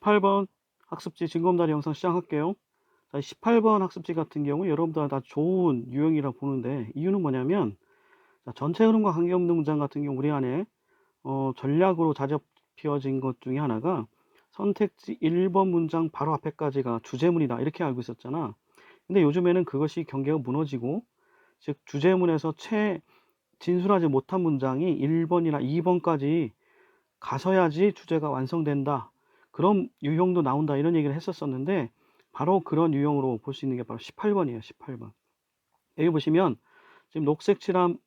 18번 학습지 징검다리 영상 시작할게요. 자, 18번 학습지 같은 경우 여러분들 다 좋은 유형이라 보는데 이유는 뭐냐면 자, 전체 흐름과 관계없는 문장 같은 경우 우리 안에 전략으로 자주 피어진 것 중에 하나가 선택지 1번 문장 바로 앞에까지가 주제문이다 이렇게 알고 있었잖아. 근데 요즘에는 그것이 경계가 무너지고 즉 주제문에서 진술하지 못한 문장이 1번이나 2번까지 가서야지 주제가 완성된다. 그런 유형도 나온다. 이런 얘기를 했었었는데 바로 그런 유형으로 볼 수 있는 게 바로 18번이에요. 18번. 여기 보시면 지금 녹색 칠한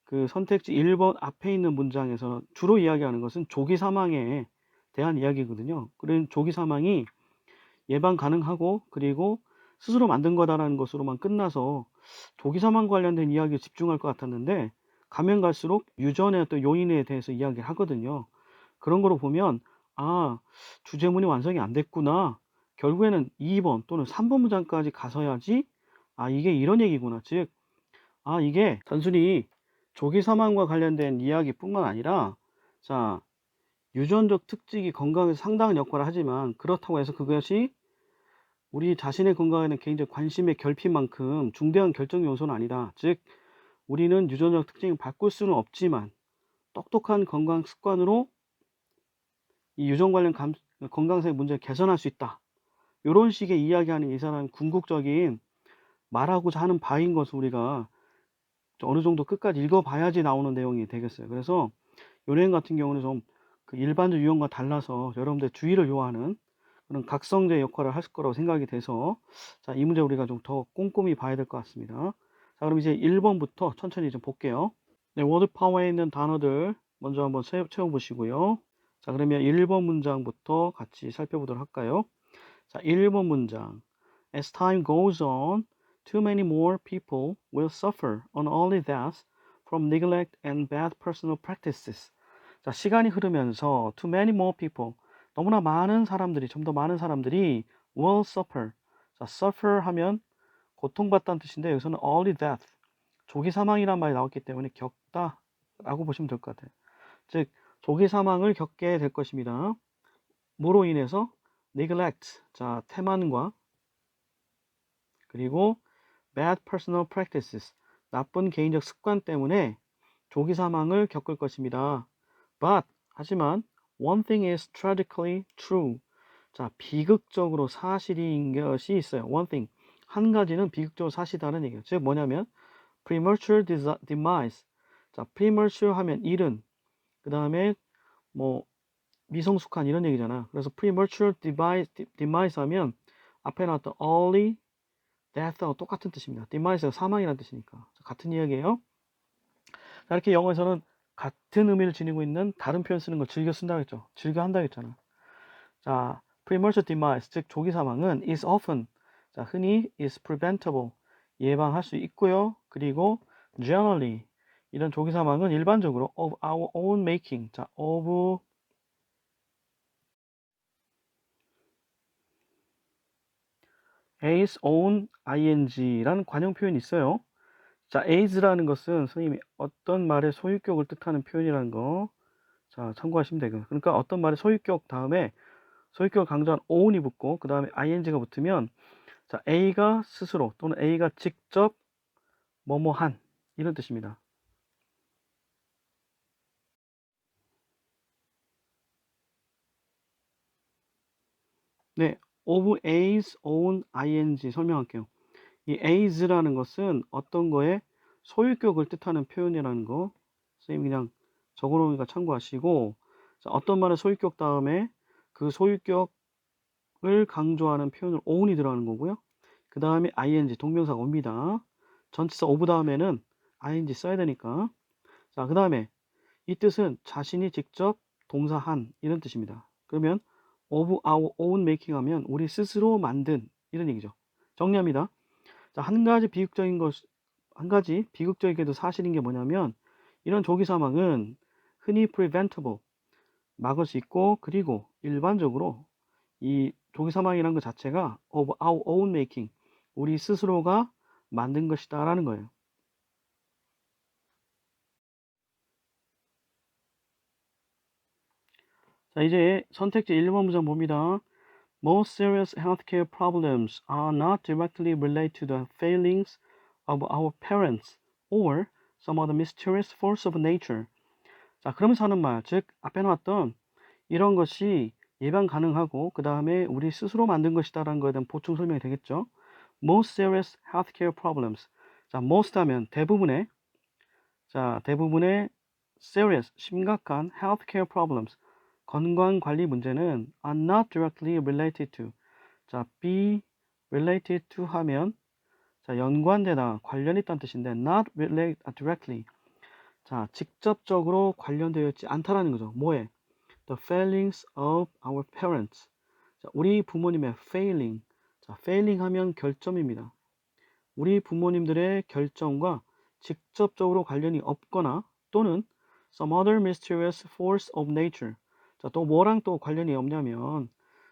그 선택지 1번 앞에 있는 문장에서 주로 이야기하는 것은 조기 사망에 대한 이야기거든요. 그런 조기 사망이 예방 가능하고 그리고 스스로 만든 거다라는 것으로만 끝나서 조기 사망 관련된 이야기에 집중할 것 같았는데 가면 갈수록 유전의 어떤 요인에 대해서 이야기를 하거든요. 그런 거로 보면 아, 주제문이 완성이 안 됐구나. 결국에는 2번 또는 3번 문장까지 가서야지 아, 이게 이런 얘기구나. 즉, 아, 이게 단순히 조기 사망과 관련된 이야기뿐만 아니라 자, 유전적 특징이 건강에 상당한 역할을 하지만 그렇다고 해서 그것이 우리 자신의 건강에는 개인적 관심의 결핍만큼 중대한 결정 요소는 아니다. 즉, 우리는 유전적 특징을 바꿀 수는 없지만 똑똑한 건강 습관으로 이 유전 관련 건강상의 문제를 개선할 수 있다. 이런 식의 이야기하는 이 사람 궁극적인 말하고자 하는 바인 것을 우리가 어느 정도 끝까지 읽어봐야지 나오는 내용이 되겠어요. 그래서 요 내용 같은 경우는 좀 그 일반적 유형과 달라서 여러분들 주의를 요하는 그런 각성제 역할을 할 거라고 생각이 돼서 자, 이 문제 우리가 좀 더 꼼꼼히 봐야 될 것 같습니다. 자, 그럼 이제 1번부터 천천히 좀 볼게요. 네, 워드 파워에 있는 단어들 먼저 한번 채워보시고요. 자, 그러면 1번 문장부터 같이 살펴보도록 할까요? 자, 1번 문장. As time goes on, too many more people will suffer unearly death from neglect and bad personal practices. 자, 시간이 흐르면서 too many more people, 너무나 많은 사람들이, 좀 더 많은 사람들이 will suffer. 자, suffer 하면 고통받다는 뜻인데 여기서는 early death, 조기 사망이란 말이 나왔기 때문에 겪다 라고 보시면 될 것 같아요. 즉, 조기 사망을 겪게 될 것입니다. 뭐로 인해서? neglect, 자, 태만과 그리고 bad personal practices, 나쁜 개인적 습관 때문에 조기 사망을 겪을 것입니다. But, 하지만 one thing is tragically true. 자, 비극적으로 사실인 것이 있어요. One thing, 한 가지는 비극적으로 사실이라는 얘기예요. 즉 뭐냐면 premature demise. 자, premature 하면 이른, 그 다음에 뭐 미성숙한 이런 얘기잖아. 그래서 premature demise 하면 앞에 나왔던 early death하고 똑같은 뜻입니다. demise가 사망이라는 뜻이니까 같은 이야기예요. 자, 이렇게 영어에서는 같은 의미를 지니고 있는 다른 표현 쓰는 걸 즐겨 쓴다고 했죠. 즐겨 한다고 했잖아. 자, premature demise, 즉 조기 사망은 is often, 자, 흔히 is preventable, 예방할 수 있고요. 그리고 generally, 이런 조기 사망은 일반적으로 of our own making, 자, of a's own ing라는 관용 표현이 있어요. 자, a's 라는 것은 선생님이 어떤 말의 소유격을 뜻하는 표현이라는 거, 자, 참고하시면 되고요. 그러니까 어떤 말의 소유격 다음에 소유격을 강조한 own이 붙고 그 다음에 ing가 붙으면 자, A가 스스로 또는 A가 직접 뭐뭐한 이런 뜻입니다. 네, of A's own ing 설명할게요. 이 A's 라는 것은 어떤 거에 소유격을 뜻하는 표현이라는 거 선생님 그냥 적어놓으니까 참고하시고 자, 어떤 말의 소유격 다음에 그 소유격을 강조하는 표현을 own이 들어가는 거고요. 그 다음에 ing 동명사가 옵니다. 전치사 of 다음에는 ing 써야 되니까 자, 그 다음에 이 뜻은 자신이 직접 동사한 이런 뜻입니다. 그러면 of our own making 하면 우리 스스로 만든 이런 얘기죠. 정리합니다. 자, 한 가지 비극적이게도 사실인 게 뭐냐면 이런 조기 사망은 흔히 preventable, 막을 수 있고 그리고 일반적으로 이 조기 사망이라는 것 자체가 of our own making, 우리 스스로가 만든 것이다라는 거예요. 자, 이제 선택지 1번 문장 봅니다. Most serious healthcare problems are not directly related to the failings of our parents or some other mysterious force of nature. 자, 그러면서 하는 말, 즉 앞에 나왔던 이런 것이 예방 가능하고 그 다음에 우리 스스로 만든 것이다라는 것에 대한 보충 설명이 되겠죠. Most serious healthcare problems. 자, most 하면 대부분의 serious, 심각한 healthcare problems, 건강관리 문제는 are not directly related to. 자, be related to 하면 자, 연관되다, 관련 있다는 뜻인데 not relate directly. 자, 직접적으로 관련되어 있지 않다라는 거죠. 뭐에? The failings of our parents. 자, 우리 부모님의 failing. 자, failing 하면 결점입니다. 우리 부모님들의 결정과 직접적으로 관련이 없거나 또는 some other mysterious force of nature. 자, 또 뭐랑 또 관련이 없냐면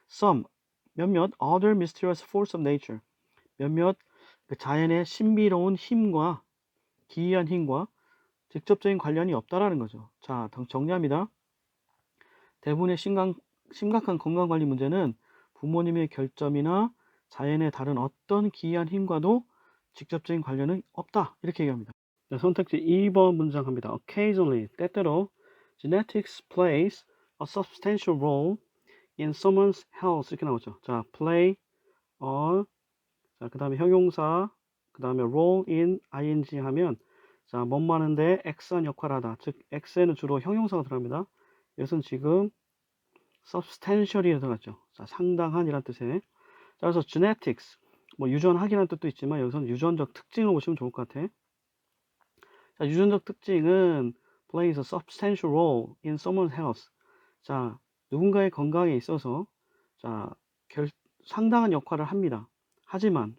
some, 몇몇 other mysterious force of nature. 몇몇 그 자연의 신비로운 힘과 기이한 힘과 직접적인 관련이 없다라는 거죠. 자, 정리합니다. 대부분의 심각한 건강관리 문제는 부모님의 결점이나 자연의 다른 어떤 기이한 힘과도 직접적인 관련은 없다. 이렇게 얘기합니다. 네, 선택지 2번 문장 합니다. Occasionally, 때때로 genetics plays a substantial role in someone's health 이렇게 나오죠. 자, play a 자, 그 다음에 형용사 그 다음에 role in ing 하면 자, 뭐뭐하는데 x한 역할하다. 즉 x에는 주로 형용사가 들어갑니다. 이것은 지금 substantial이 들어갔죠. 자, 상당한이란 뜻의. 자, 그래서 genetics 뭐 유전학이라는 뜻도 있지만 여기서는 유전적 특징을 보시면 좋을 것 같아. 자, 유전적 특징은 plays a substantial role in someone's health. 자, 누군가의 건강에 있어서 자, 상당한 역할을 합니다. 하지만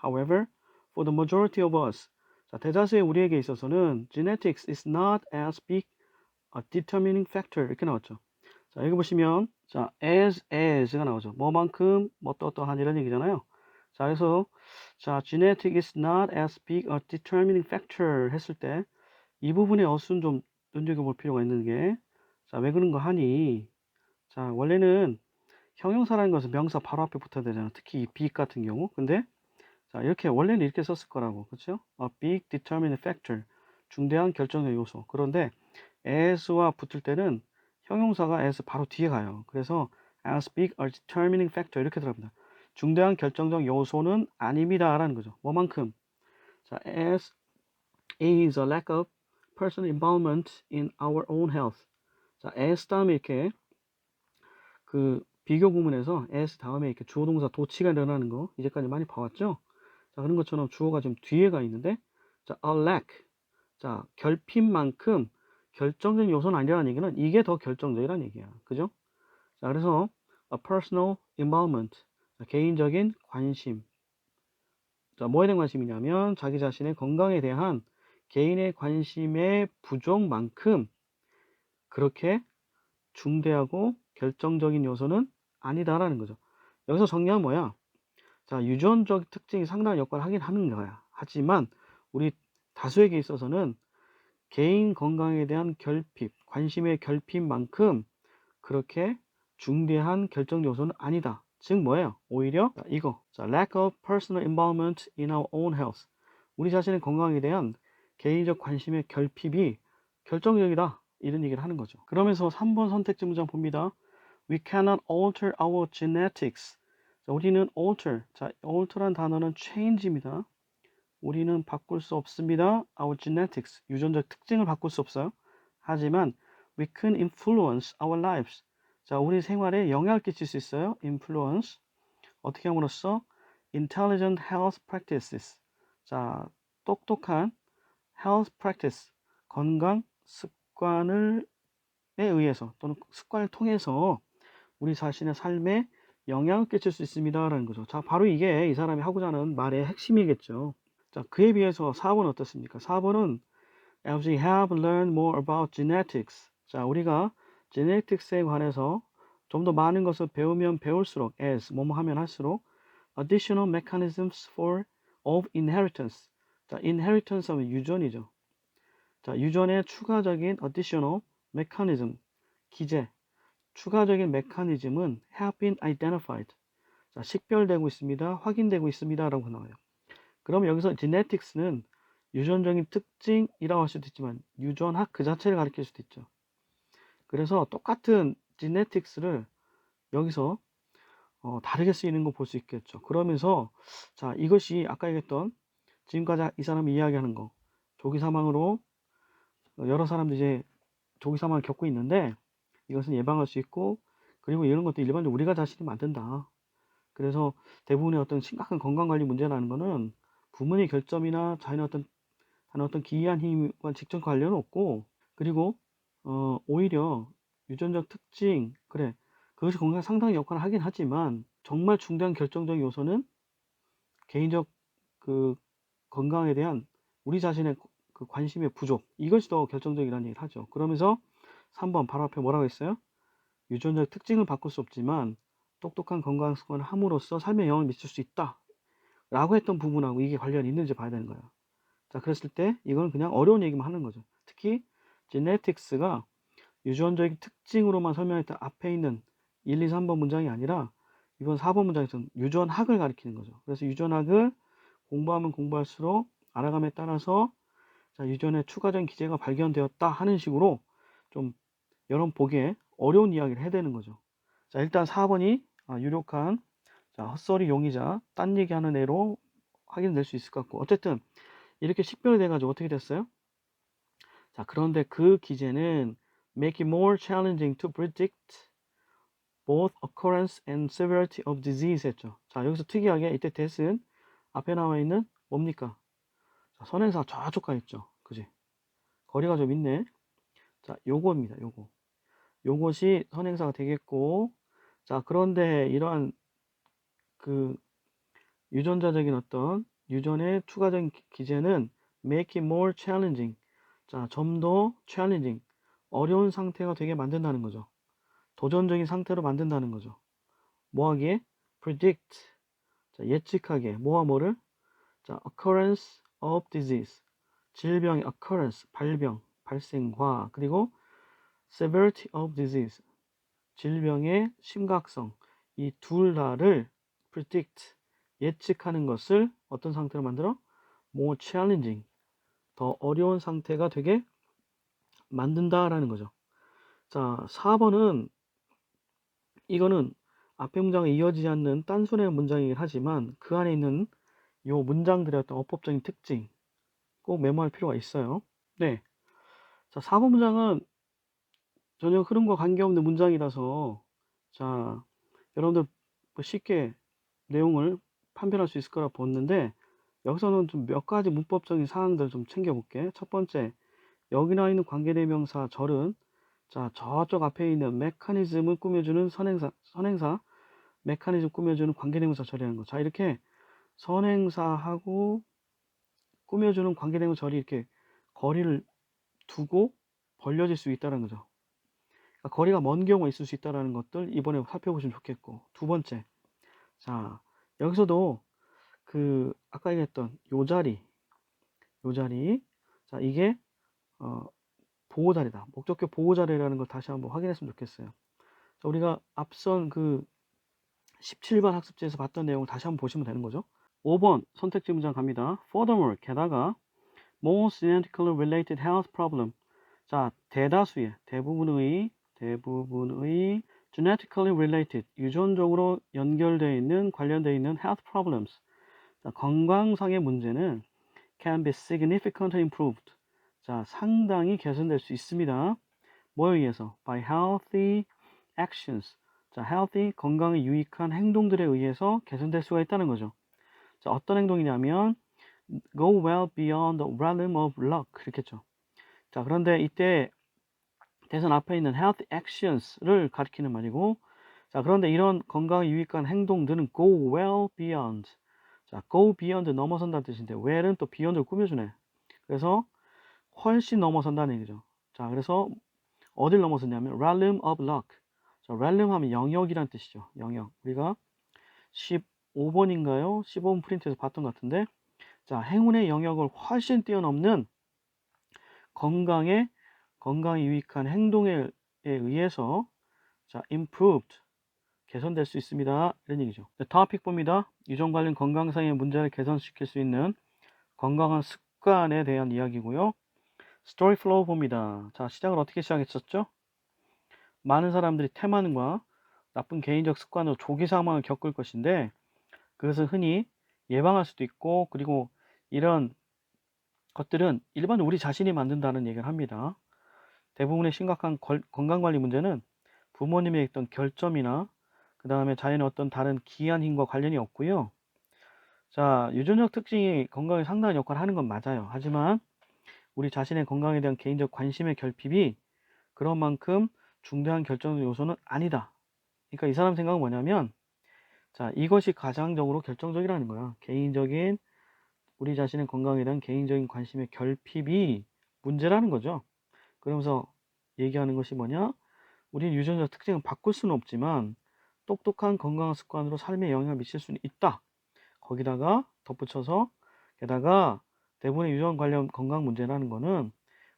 however, for the majority of us, 자, 대다수의 우리에게 있어서는 genetics is not as big a determining factor 이렇게 나왔죠. 자, 여기 보시면 자, as가 나오죠. 뭐만큼 어떠한 이런 얘기잖아요. 자, 그래서 자, genetic is not as big a determining factor 했을 때 이 부분의 어순 좀 눈여겨볼 필요가 있는 게 자, 왜 그런 거 하니? 자, 원래는 형용사라는 것은 명사 바로 앞에 붙어야 되잖아. 특히 이 big 같은 경우. 근데 자, 이렇게 원래는 이렇게 썼을 거라고. 그렇죠? A big determining factor. 중대한 결정적 요소. 그런데 as와 붙을 때는 형용사가 as 바로 뒤에 가요. 그래서 as big a determining factor 이렇게 들어갑니다. 중대한 결정적 요소는 아닙니다라는 거죠. 뭐만큼? 자, as is a lack of personal involvement in our own health. 자, as 다음에 이렇게 그 비교 부문에서 as 다음에 이렇게 주어 동사 도치가 일어나는 거 이제까지 많이 봐왔죠? 자, 그런 것처럼 주어가 좀 뒤에 가 있는데 자, a lack. 자, 결핍만큼 결정적인 요소는 아니라는 얘기는 이게 더 결정적이라는 얘기야. 그죠? 자, 그래서 a personal involvement. 자, 개인적인 관심. 자, 뭐에 대한 관심이냐면 자기 자신의 건강에 대한 개인의 관심의 부족만큼 그렇게 중대하고 결정적인 요소는 아니다라는 거죠. 여기서 정리하면 뭐야? 자, 유전적 특징이 상당한 역할을 하긴 하는 거야. 하지만 우리 다수에게 있어서는 개인 건강에 대한 결핍, 관심의 결핍만큼 그렇게 중대한 결정 요소는 아니다. 즉 뭐예요? 오히려 이거. 자, lack of personal involvement in our own health. 우리 자신의 건강에 대한 개인적 관심의 결핍이 결정적이다. 이런 얘기를 하는 거죠. 그러면서 3번 선택지 문장 봅니다. We cannot alter our genetics. 자, 우리는 alter. 자, alter란 단어는 change입니다. 우리는 바꿀 수 없습니다. Our genetics. 유전적 특징을 바꿀 수 없어요. 하지만 we can influence our lives. 자, 우리 생활에 영향을 끼칠 수 있어요. influence. 어떻게 함으로써 intelligent health practices. 자, 똑똑한 health practice. 건강 습관을 에 의해서 또는 습관을 통해서 우리 자신의 삶에 영향을 끼칠 수 있습니다라는 거죠. 자, 바로 이게 이 사람이 하고자 하는 말의 핵심이겠죠. 자, 그에 비해서 4번 어떻습니까? 4번은 as we have learned more about genetics. 자, 우리가 genetics에 관해서 좀 더 많은 것을 배우면 배울수록 as 뭐뭐 하면 할수록 additional mechanisms for of inheritance. 자, inheritance 하면 유전이죠. 자, 유전의 추가적인 additional mechanism 기제 추가적인 메커니즘은 have been identified. 자, 식별되고 있습니다. 확인되고 있습니다. 라고 나와요. 그럼 여기서 genetics는 유전적인 특징이라고 할 수도 있지만 유전학 그 자체를 가리킬 수도 있죠. 그래서 똑같은 genetics를 여기서 다르게 쓰이는 거 볼 수 있겠죠. 그러면서 자, 이것이 아까 얘기했던 지금까지 이 사람이 이야기하는 거 조기 사망으로 여러 사람들이 이제 조기 사망을 겪고 있는데 이것은 예방할 수 있고 그리고 이런 것도 일반적으로 우리가 자신이 만든다. 그래서 대부분의 어떤 심각한 건강관리 문제라는 거는 부모의 결점이나 자연의 어떤 기이한 힘과 직접 관련은 없고 그리고 오히려 유전적 특징 그래 그것이 건강에 상당히 역할을 하긴 하지만 정말 중대한 결정적 요소는 개인적 그 건강에 대한 우리 자신의 그 관심의 부족 이것이 더 결정적이라는 얘기를 하죠. 그러면서 3번 바로 앞에 뭐라고 했어요? 유전적 특징을 바꿀 수 없지만 똑똑한 건강 습관을 함으로써 삶에 영향을 미칠 수 있다 라고 했던 부분하고 이게 관련이 있는지 봐야 되는 거예요. 자, 그랬을 때 이건 그냥 어려운 얘기만 하는 거죠. 특히 genetics가 유전적인 특징으로만 설명했던 앞에 있는 1, 2, 3번 문장이 아니라 이번 4번 문장에서는 유전학을 가리키는 거죠. 그래서 유전학을 공부하면 공부할수록 알아감에 따라서 자, 유전의 추가적인 기제가 발견되었다 하는 식으로 좀 여러분 보기에 어려운 이야기를 해야 되는 거죠. 자, 일단 4번이 유력한 자, 헛소리 용의자 딴 얘기하는 애로 확인될 수 있을 것 같고 어쨌든 이렇게 식별이 돼가지고 어떻게 됐어요? 자, 그런데 그 기제는 make it more challenging to predict both occurrence and severity of disease 했죠. 자, 여기서 특이하게 이때 that은 앞에 나와 있는 뭡니까? 자, 선행사 저쪽 가 있죠. 그지? 거리가 좀 있네. 자, 요거입니다. 요거. 요것이 선행사가 되겠고 자, 그런데 이러한 그 유전자적인 어떤 유전의 추가적인 기제는 make it more challenging. 자, 좀 더 challenging. 어려운 상태가 되게 만든다는 거죠. 도전적인 상태로 만든다는 거죠. 뭐하기에? predict. 자, 예측하게. 뭐와 뭐를? 자, occurrence of disease. 질병의 occurrence, 발병, 발생과 그리고 severity of disease. 질병의 심각성. 이 둘 다를 predict. 예측하는 것을 어떤 상태로 만들어? more challenging. 더 어려운 상태가 되게 만든다라는 거죠. 자, 4번은 이거는 앞에 문장에 이어지지 않는 단순의 문장이긴 하지만 그 안에 있는 요 문장들의 어떤 어법적인 특징 꼭 메모할 필요가 있어요. 네. 자, 4번 문장은 전혀 흐름과 관계없는 문장이라서 자, 여러분들 쉽게 내용을 판별할 수 있을 거라 보는데 여기서는 좀 몇 가지 문법적인 사항들 좀 챙겨볼게. 첫 번째, 여기 나와 있는 관계대명사 절은 자, 저쪽 앞에 있는 메커니즘을 꾸며주는 선행사 메커니즘 꾸며주는 관계대명사 절이라는 거. 자, 이렇게 선행사하고 꾸며주는 관계대명사 절이 이렇게 거리를 두고 벌려질 수 있다는 거죠. 그러니까 거리가 먼 경우가 있을 수 있다는 것들 이번에 살펴보시면 좋겠고. 두 번째, 자, 여기서도 그 아까 얘기했던 요 자리, 자, 이게 보호자리다. 목적격 보호자리라는 걸 다시 한번 확인했으면 좋겠어요. 자, 우리가 앞선 그 17번 학습지에서 봤던 내용을 다시 한번 보시면 되는 거죠. 5번 선택지 문장 갑니다. Furthermore, 게다가 most genetically related health problem. 자, 대부분의 genetically related 유전적으로 연결되어 있는 관련되어 있는 health problems. 자, 건강상의 문제는 can be significantly improved. 자, 상당히 개선될 수 있습니다. 뭐에 의해서? By healthy actions. 자, healthy, 건강에 유익한 행동들에 의해서 개선될 수가 있다는 거죠. 자, 어떤 행동이냐면 go well beyond the realm of luck. 그렇겠죠. 자, 그런데 이때 대선 앞에 있는 healthy actions를 가리키는 말이고 자, 그런데 이런 건강에 유익한 행동들은 go well beyond. 자, go beyond 넘어선다는 뜻인데 well은 또 beyond를 꾸며주네. 그래서 훨씬 넘어선다는 얘기죠. 자, 그래서 어딜 넘어섰냐면 realm of luck. 자, realm 하면 영역이란 뜻이죠. 영역. 우리가 15번인가요? 15번 프린트에서 봤던 것 같은데 자, 행운의 영역을 훨씬 뛰어넘는 건강에 유익한 행동에 의해서 자, improved 개선될 수 있습니다. 이런 얘기죠. 네, 다음 픽 봅니다. 유전 관련 건강상의 문제를 개선시킬 수 있는 건강한 습관에 대한 이야기고요. 스토리 플로우 봅니다. 자, 시작을 어떻게 시작했었죠? 많은 사람들이 태만과 나쁜 개인적 습관으로 조기 사망을 겪을 것인데 그것을 흔히 예방할 수도 있고, 그리고 이런 것들은 일반 우리 자신이 만든다는 얘기를 합니다. 대부분의 심각한 건강관리 문제는 부모님의 어떤 결점이나 그 다음에 자연의 어떤 다른 기이한 힘과 관련이 없고요. 자, 유전적 특징이 건강에 상당한 역할을 하는 건 맞아요. 하지만 우리 자신의 건강에 대한 개인적 관심의 결핍이 그런 만큼 중대한 결정적 요소는 아니다. 그러니까 이 사람 생각은 뭐냐면, 자, 이것이 가장적으로 결정적이라는 거야. 개인적인 우리 자신의 건강에 대한 개인적인 관심의 결핍이 문제라는 거죠. 그러면서 얘기하는 것이 뭐냐? 우리는 유전자 특징을 바꿀 수는 없지만 똑똑한 건강 습관으로 삶에 영향을 미칠 수는 있다. 거기다가 덧붙여서, 게다가 대부분의 유전 관련 건강 문제라는 거는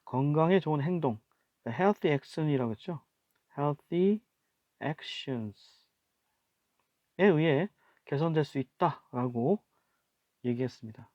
건강에 좋은 행동, healthy action이라고 했죠. healthy actions에 의해 개선될 수 있다라고 얘기했습니다.